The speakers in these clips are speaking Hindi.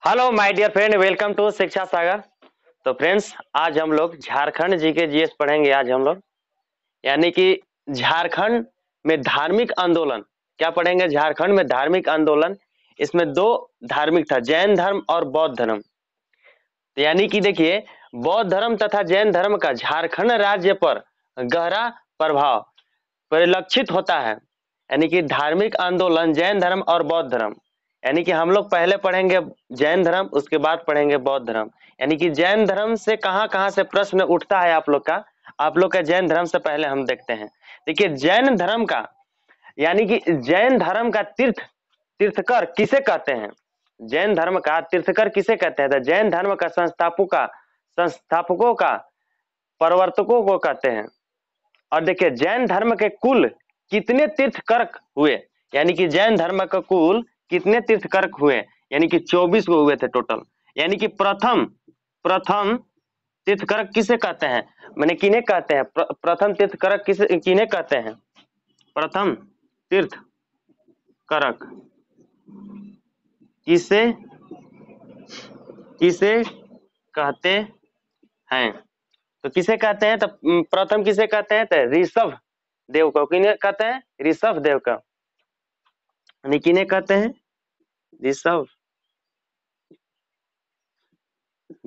Hello my dear friend, welcome to Shiksha Sagar. तो फ्रेंड्स, आज हम लोग झारखंड जीके जीएस पढ़ेंगे। आज हम लोग यानी कि झारखंड में धार्मिक आंदोलन क्या पढ़ेंगे। झारखंड में धार्मिक आंदोलन, इसमें दो धार्मिक था, जैन धर्म और बौद्ध धर्म। यानी कि देखिए, बौद्ध धर्म तथा जैन धर्म का झारखंड राज्य पर गहरा प्रभाव परिलक्षित होता है। यानी कि धार्मिक आंदोलन जैन धर्म और बौद्ध धर्म, यानी कि हम लोग पहले पढ़ेंगे जैन धर्म, उसके बाद पढ़ेंगे बौद्ध धर्म। यानी कि जैन धर्म से कहां कहां से प्रश्न उठता है आप लोग का जैन धर्म से पहले हम देखते हैं। देखिए, जैन धर्म का यानी कि जैन धर्म का तीर्थकर किसे कहते हैं। जैन धर्म का तीर्थकर किसे कहते हैं। तो जैन धर्म का संस्थापकों का प्रवर्तकों को कहते हैं। और देखिए, जैन धर्म के कुल कितने तीर्थकर हुए। यानी कि जैन धर्म का कुल कितने तीर्थकर हुए, यानी कि 24 को हुए थे टोटल। यानी कि प्रथम तीर्थकर किसे कहते हैं, मैंने किन्हें कहते हैं, प्रथम तीर्थकर किन्हें कहते हैं। प्रथम तीर्थकर किसे किसे कहते हैं। तो किसे कहते हैं, तो प्रथम किसे कहते हैं, तो ऋषभ देव को। किन्हें कहते हैं, ऋषभ देव का। किन्हें कहते हैं, ऋषभ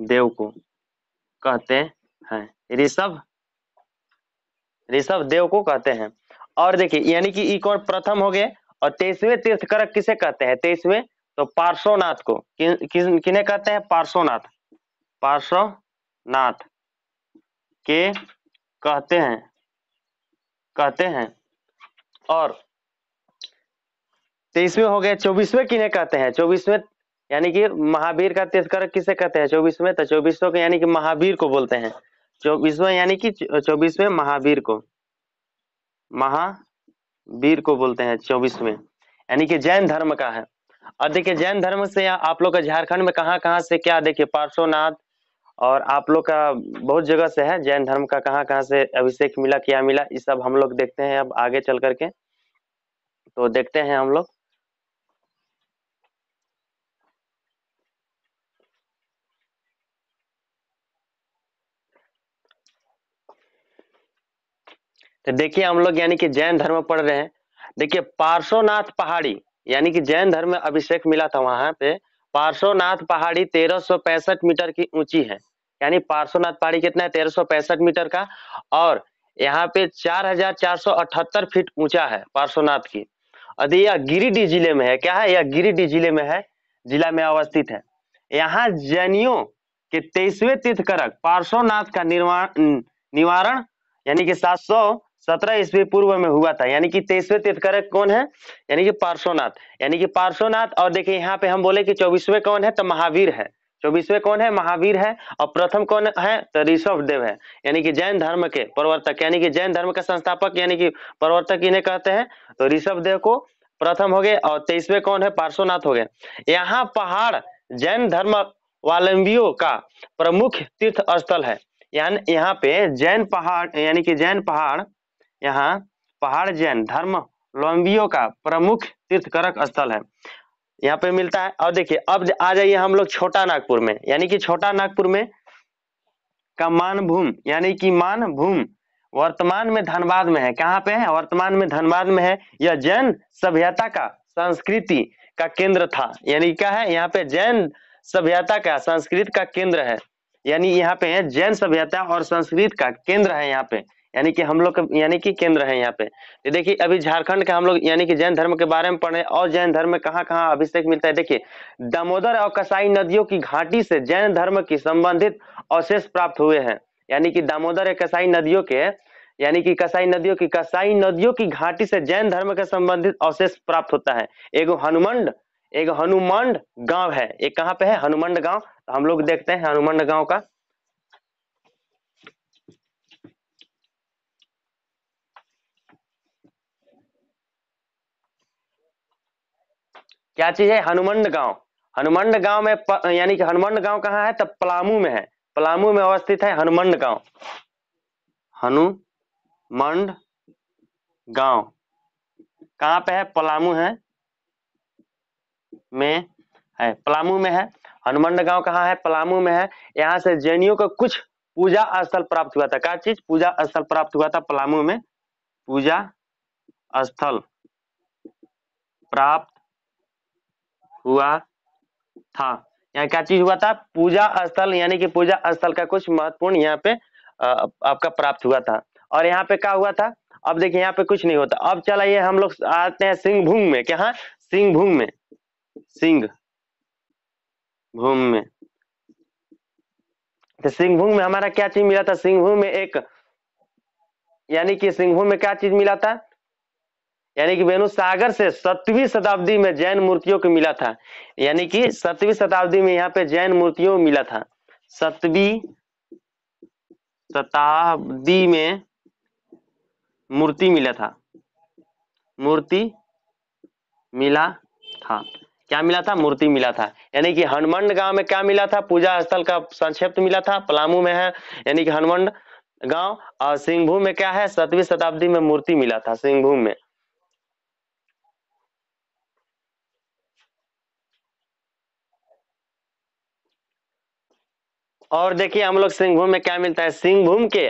देव को कहते हैं। ऋषभ देव को कहते हैं। और देखिए, यानी कि एक और प्रथम हो गए। और 23वें तीर्थकर किसे कहते हैं, 23वें, तो पार्श्वनाथ को। किन्हें कहते हैं, पार्श्वनाथ के कहते हैं। और 23वें हो गए। 24वें किन्हें कहते हैं, 24वें यानी कि महावीर का तीर्थकर किसे कहते हैं, 24वें, तो 24वें को यानी कि महावीर को बोलते हैं। 24वें यानी कि 24वें महावीर को बोलते हैं 24वें, यानी कि जैन धर्म का है। और देखिए, जैन धर्म से आप लोग का झारखंड में कहाँ कहाँ से क्या, देखिए पार्श्वनाथ, और आप लोग का बहुत जगह से है जैन धर्म का, कहाँ कहाँ से अभिषेक मिला, क्या मिला, ये सब हम लोग देखते हैं अब आगे चल करके। तो देखते हैं हम लोग। तो देखिए, हम लोग यानी कि जैन धर्म पढ़ रहे हैं। देखिए, पार्श्वनाथ पहाड़ी, यानी कि जैन धर्म में अभिषेक मिला था वहां पे। पार्श्वनाथ पहाड़ी 1365 मीटर की ऊंची है। यानी पार्श्वनाथ पहाड़ी कितना है, 1365 मीटर का। और यहाँ पे 4478 फीट ऊंचा है पार्श्वनाथ की। और यह गिरिडीह जिले में है। क्या है, यह गिरिडीह जिले में है, जिला में अवस्थित है। यहाँ जैनियों के 23वें तीर्थकर पार्श्वनाथ का निवारण यानी कि 717 ईस्वी पूर्व में हुआ था। यानी कि 23वें तीर्थकर कौन है, यानी कि पार्श्वनाथ। यानी कि पार्श्वनाथ। और देखिए, यहाँ पे हम बोले कि 24वें कौन है, तो महावीर है। 24वें कौन है, महावीर है। और प्रथम कौन है, तो ऋषभ देव है। यानी कि जैन धर्म के प्रवर्तक, यानी कि जैन धर्म का संस्थापक, यानी कि प्रवर्तक इन्हें कहते हैं। तो ऋषभ देव को प्रथम हो गए। और 23वें कौन है, पार्श्वनाथ हो गए। यहाँ पहाड़ जैन धर्मावलंबियों का प्रमुख तीर्थ स्थल है। यहाँ पे जैन पहाड़, यानी कि जैन पहाड़, यहाँ पहाड़ जैन धर्मावलंबियों का प्रमुख तीर्थकर स्थल है, यहाँ पे मिलता है। और देखिए, अब आ जाइए हम लोग छोटा नागपुर में। यानी कि छोटा नागपुर में का मानभूम, यानी कि मानभूम वर्तमान में धनबाद में है। कहाँ पे है, वर्तमान में धनबाद में है। यह जैन सभ्यता का संस्कृति का केंद्र था। यानी क्या है, यहाँ पे जैन सभ्यता का संस्कृत का केंद्र है। यानी यहाँ पे जैन सभ्यता और संस्कृत का केंद्र है यहाँ पे। यानी कि हम लोग यानी कि केंद्र है यहाँ पे। तो देखिए, अभी झारखंड का हम लोग यानी कि जैन धर्म के बारे में पढ़े। और जैन धर्म में कहाँ कहाँ अभिषेक मिलता है। देखिए, दामोदर और कसाई नदियों की घाटी से जैन धर्म की संबंधित अवशेष प्राप्त हुए हैं। यानी कि दामोदर या कसाई नदियों के, यानी कि कसाई नदियों की घाटी से जैन धर्म के संबंधित अवशेष प्राप्त होता है। एक हनुमंड गांव है। एक कहाँ पे है, हनुमंड गांव। तो हम लोग देखते हैं हनुमंड गांव का क्या चीज है, हनुमंड गांव। हनुमंड गांव में यानी कि हनुमंड गांव कहाँ है, तब पलामू में है। पलामू में अवस्थित है हनुमंड गांव। हनुमंड गांव कहाँ पे है, पलामू है में है, पलामू में है। हनुमंड गांव कहाँ है? पलामू में है। यहाँ से जैनियों को कुछ पूजा स्थल प्राप्त हुआ था। क्या चीज? पूजा स्थल प्राप्त हुआ था पलामू में। पूजा स्थल प्राप्त हुआ था। यहाँ क्या चीज हुआ था? पूजा स्थल, यानी कि पूजा स्थल का कुछ महत्वपूर्ण यहाँ पे आपका प्राप्त हुआ था। और यहाँ पे क्या हुआ था? अब देखिए यहाँ पे कुछ नहीं होता। अब चलिए हम लोग आते हैं सिंहभूम में। क्या? सिंहभूम में। सिंहभूम में, तो सिंहभूम में हमारा क्या चीज मिला था? सिंहभूम में एक, यानी कि सिंहभूम में क्या चीज मिला था? यानी कि वेणु सागर से 7वीं शताब्दी में जैन मूर्तियों को मिला था। यानी कि 7वीं शताब्दी में यहाँ पे जैन मूर्तियों मिला था। 7वीं शताब्दी में मूर्ति मिला था। मूर्ति मिला था। क्या मिला था? मूर्ति मिला था। यानी कि हनुमंड गांव में क्या मिला था? पूजा स्थल का संक्षिप्त मिला था। पलामू में है यानी कि हनुमंड गांव। और सिंहभूम में क्या है? 7वीं शताब्दी में मूर्ति मिला था सिंहभूम में। और देखिए हम लोग सिंहभूम में क्या मिलता है? सिंहभूम के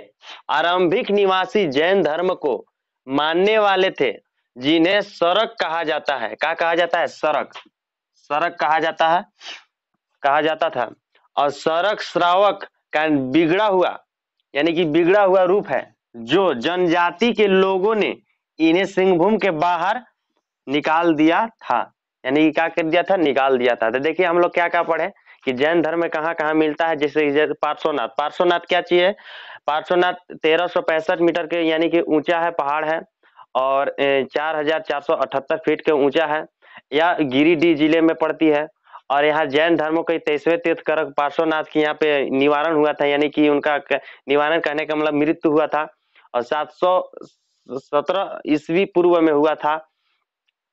आरंभिक निवासी जैन धर्म को मानने वाले थे, जिन्हें सरक कहा जाता है। क्या कहा जाता है? सरक। सरक कहा जाता है, कहा जाता था। और सरक श्रावक का बिगड़ा हुआ, यानी कि बिगड़ा हुआ रूप है, जो जनजाति के लोगों ने इन्हें सिंहभूम के बाहर निकाल दिया था। यानी कि क्या कर दिया था? निकाल दिया था। तो देखिए हम लोग क्या क्या पढ़े कि जैन धर्म में कहाँ कहाँ मिलता है। जैसे पार्श्वनाथ। पार्श्वनाथ क्या चीज है? पार्श्वनाथ 1365 मीटर के यानी कि ऊंचा है, पहाड़ है, और 4478 फीट के ऊंचा है। यह गिरिडीह जिले में पड़ती है। और यहाँ जैन धर्मों के 23वें तीर्थंकर पार्श्वनाथ की यहाँ पे निवारण हुआ था, यानी कि उनका निवारण करने का मतलब मृत्यु हुआ था। और 717 ईस्वी पूर्व में हुआ था।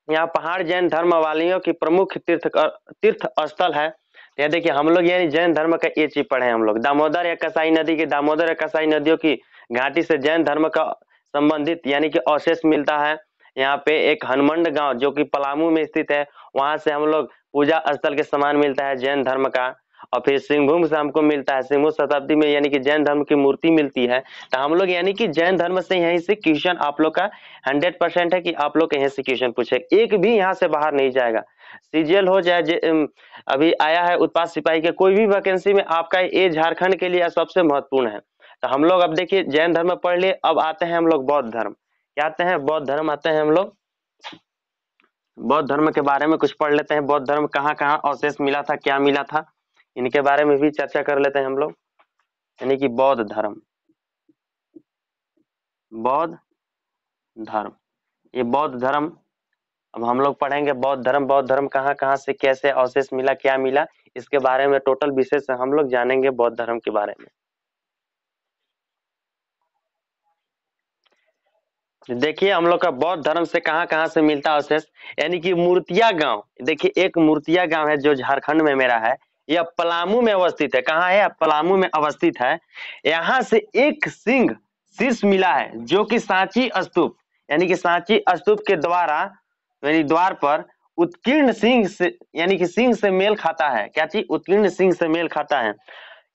यहाँ पहाड़ जैन धर्म वालियों की प्रमुख तीर्थ स्थल है। यह देखिए हम लोग यानी जैन धर्म का ये चीज पढ़े हम लोग। दामोदर या कसाई नदी की, दामोदर या कसाई नदियों की घाटी से जैन धर्म का संबंधित यानी कि अवशेष मिलता है। यहाँ पे एक हनुमंड गांव जो कि पलामू में स्थित है, वहां से हम लोग पूजा स्थल के समान मिलता है जैन धर्म का। और फिर सिंहभूम से हमको मिलता है, सिंहभूम शताब्दी में यानी कि जैन धर्म की मूर्ति मिलती है। तो हम लोग यानी कि जैन धर्म से यहीं से क्वेश्चन आप लोग का 100% है कि आप लोग यहीं से क्वेश्चन पूछे, एक भी यहाँ से बाहर नहीं जाएगा। सीजीएल हो जाए, अभी आया है उत्पाद सिपाही के, कोई भी वैकेंसी में आपका ये झारखंड के लिए सबसे महत्वपूर्ण है। तो हम लोग अब देखिए जैन धर्म पढ़ लिए, अब आते हैं हम लोग बौद्ध धर्म। क्या आते हैं? बौद्ध धर्म आते हैं हम लोग। बौद्ध धर्म के बारे में कुछ पढ़ लेते हैं। बौद्ध धर्म कहाँ कहाँ अवशेष मिला था, क्या मिला था, इनके बारे में भी चर्चा कर लेते हैं हम लोग। यानी कि बौद्ध धर्म, बौद्ध धर्म, ये बौद्ध धर्म अब हम लोग पढ़ेंगे। बौद्ध धर्म, बौद्ध धर्म कहाँ कहाँ से कैसे अवशेष मिला, क्या मिला, इसके बारे में टोटल विशेष हम लोग जानेंगे बौद्ध धर्म के बारे में। देखिए हम लोग का बौद्ध धर्म से कहाँ कहाँ से मिलता अवशेष, यानी कि मूर्तिया गांव। देखिए एक मूर्तिया गांव है जो झारखंड में मेरा है, यह पलामू में अवस्थित है। कहाँ है? पलामू में अवस्थित है। यहाँ से एक सिंह शीर्ष मिला है, जो कि सांची स्तूप, यानी कि सांची स्तूप के द्वारा यानी द्वार पर उत्कीर्ण सिंह से, यानी कि सिंह से मेल खाता है। क्या चीज? उत्कीर्ण सिंह से मेल खाता है।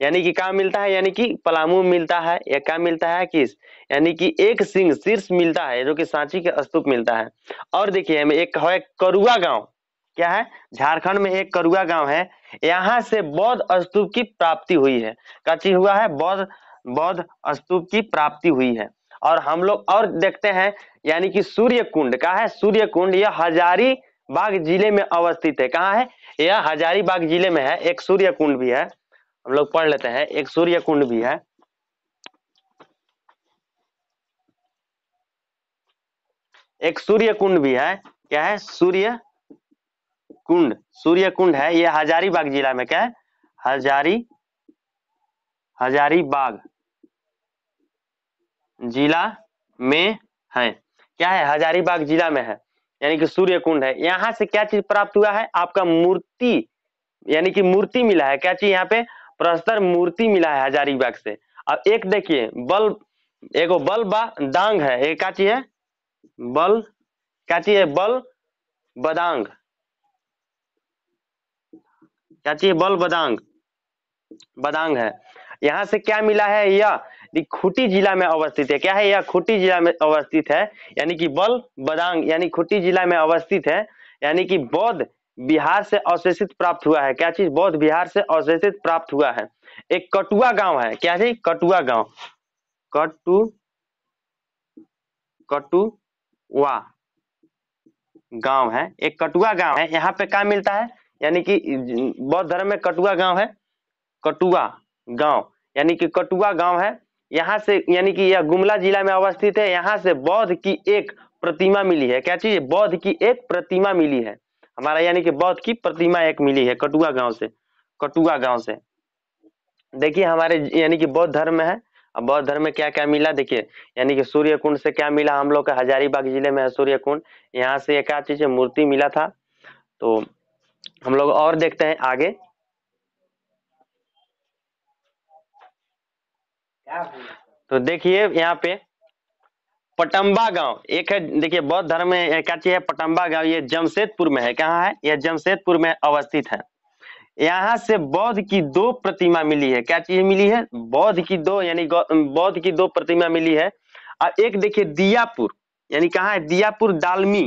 यानी कि क्या मिलता है? यानी कि पलामू मिलता है। या क्या मिलता है कि यानी कि एक सिंह शीर्ष मिलता है, जो कि सांची के स्तूप मिलता है। और देखिए हमें एक है करुआ गांव। क्या है? झारखंड में एक करुआ गांव है, यहाँ से बौद्ध स्तूप की प्राप्ति हुई है। क्या चीज हुआ है? बौद्ध बौद्ध स्तूप की प्राप्ति हुई है। और हम लोग और देखते हैं, यानी कि सूर्य कुंड। क्या है? सूर्य कुंड, यह हजारीबाग जिले में अवस्थित है। कहाँ है? यह हजारीबाग जिले में है। एक सूर्य कुंड भी है, हम लोग पढ़ लेते हैं। एक सूर्य कुंड भी है, एक सूर्य कुंड भी है। क्या है? सूर्य कुंड, सूर्य कुंड है, ये हजारीबाग जिला में। क्या है? हजारीबाग जिला में है। क्या है? हजारीबाग जिला में है, यानी कि सूर्य कुंड है। यहाँ से क्या चीज प्राप्त हुआ है? आपका मूर्ति, यानी कि मूर्ति मिला है। क्या चीज? यहाँ पे प्रस्तर मूर्ति मिला है हजारीबाग से। अब एक देखिए बल, एगो बल बा दांग है, एक क्या चीज है? बल, क्या चीज है? बल बदांग। क्या चाहिए, बल बदांग, बदांग है। यहाँ से क्या मिला है, यह खूंटी जिला में अवस्थित है। क्या है, यह खूंटी जिला में अवस्थित है, यानी कि बल बदांग यानी खूंटी जिला में अवस्थित है, यानी कि बौद्ध बिहार से अवशेषित प्राप्त हुआ है। क्या चीज, बौद्ध बिहार से अवशेषित प्राप्त हुआ है। एक कटुआ गांव है, क्या है, कटुआ गांव, कटु कटुआ गांव है, एक कटुआ गांव है। यहाँ पे क्या मिलता है, यानी कि बौद्ध धर्म में कटुआ गांव है, कटुआ गांव यानी कि कटुआ गांव है। यहाँ से यानी कि यह गुमला जिला में अवस्थित है। यहाँ से बौद्ध की एक प्रतिमा मिली है। क्या चीज, बौद्ध की एक प्रतिमा मिली है हमारा, यानी कि बौद्ध की प्रतिमा एक मिली है कटुआ गांव से, कटुआ गांव से। देखिए हमारे यानी कि बौद्ध धर्म में है। अब बौद्ध धर्म में क्या क्या मिला देखिए, यानी कि सूर्य कुंड से क्या मिला, हम लोग का हजारीबाग जिले में है सूर्य कुंड, यहाँ से एक चीज मूर्ति मिला था। तो हम लोग और देखते हैं आगे। तो देखिए यहाँ पे पटम्बा गांव एक है, देखिए बौद्ध धर्म में क्या चीज है, पटम्बा गांव, ये जमशेदपुर में है। कहाँ है, यह जमशेदपुर में अवस्थित है। यहाँ से बौद्ध की दो प्रतिमा मिली है। क्या चीज मिली है, बौद्ध की दो, यानी बौद्ध की दो प्रतिमा मिली है। और एक देखिए दियापुर, यानी कहाँ है, दियापुर दालमी,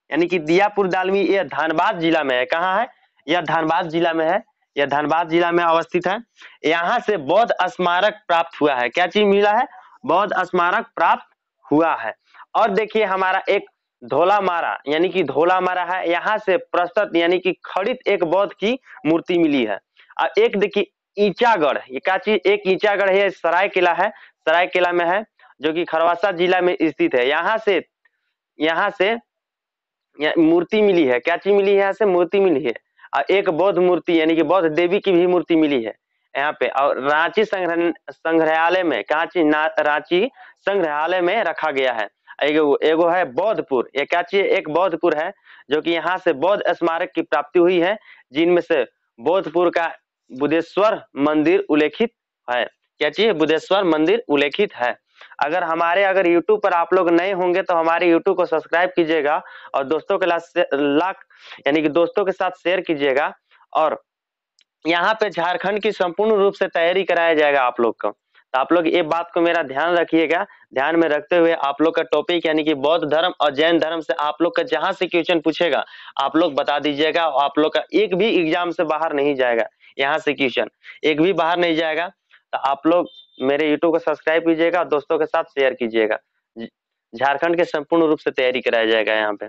यानी कि दियापुर दालमी, यह धनबाद जिला में है। कहाँ है, यह धनबाद जिला में है, यह धनबाद जिला में अवस्थित है। यहाँ से बौद्ध स्मारक प्राप्त हुआ है। क्या चीज मिला है, बौद्ध स्मारक प्राप्त हुआ है। और देखिए हमारा एक धोलामारा, यानी कि धोलामारा है, यहाँ से प्रस्तुत यानी कि खड़ित एक बौद्ध की मूर्ति मिली है। और एक देखिए ईचागढ़, ये क्या चीज, एक ईचागढ़ है, सरायकेला है, सरायकेला में है, जो कि खरवासा जिला में स्थित है। यहाँ से मूर्ति मिली है। क्या चीज मिली है, यहाँ से मूर्ति मिली है। और एक बौद्ध मूर्ति यानी कि बौद्ध देवी की भी मूर्ति मिली है यहाँ पे। और रांची संग्रहालय में, कहा चीज, रांची संग्रहालय में रखा गया है। एगो है बौद्धपुर, ये क्या चीज, एक बौद्धपुर है, जो कि यहाँ से बौद्ध स्मारक की प्राप्ति हुई है, जिनमें से बौद्धपुर का बुद्धेश्वर मंदिर उल्लेखित है। क्या चीज, बुद्धेश्वर मंदिर उल्लेखित है। अगर यूट्यूब पर आप लोग नए होंगे तो हमारे यूट्यूब को सब्सक्राइब कीजिएगा और दोस्तों के लाख यानी कि दोस्तों के साथ शेयर कीजिएगा। और यहाँ पे झारखंड की संपूर्ण रूप से तैयारी कराया जाएगा आप लोग को। तो आप लोग ये बात को मेरा ध्यान रखिएगा, ध्यान में रखते हुए आप लोग का टॉपिक यानी कि बौद्ध धर्म और जैन धर्म से आप लोग का जहां से क्वेश्चन पूछेगा आप लोग बता दीजिएगा। आप लोग का एक भी एग्जाम से बाहर नहीं जाएगा, यहाँ से क्वेश्चन एक भी बाहर नहीं जाएगा। तो आप लोग मेरे यूट्यूब को सब्सक्राइब कीजिएगा और दोस्तों के साथ शेयर कीजिएगा। झारखंड के संपूर्ण रूप से तैयारी कराया जाएगा यहाँ पे।